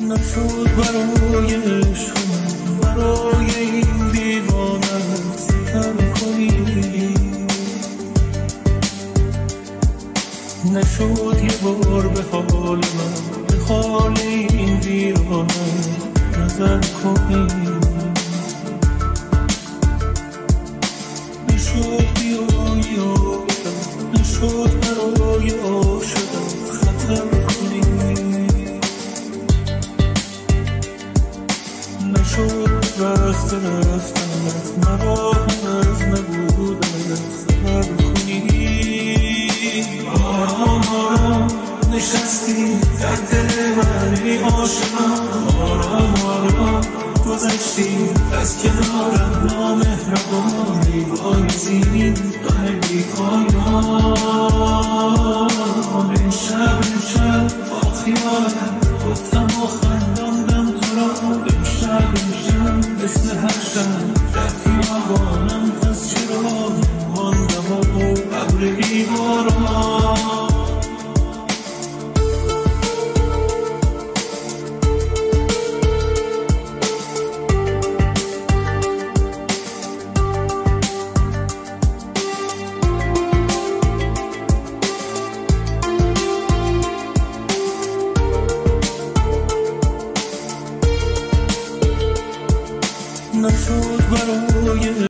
نشد برای عشقم، برای این دیوانت ستم کنی. نشد یه بار به حال من، به حال این ویرانت نظر کنی. نشد بیایی آبدم، نشد برای عاشقت خطر کنی. نشد رست رفتنت، مراهم از نبودنت سفر کنی. آرام آرام نشستی در دل من ای عاشقم، آرام آرام گذشتی از کنارم، نامهربانی وایسی غم بی‌پایان. امشب با خیالت گفتم و خنداندم تو را، امشب مثل هر شب در خیابانم، پس چرا ماندم و ابر بی‌باران.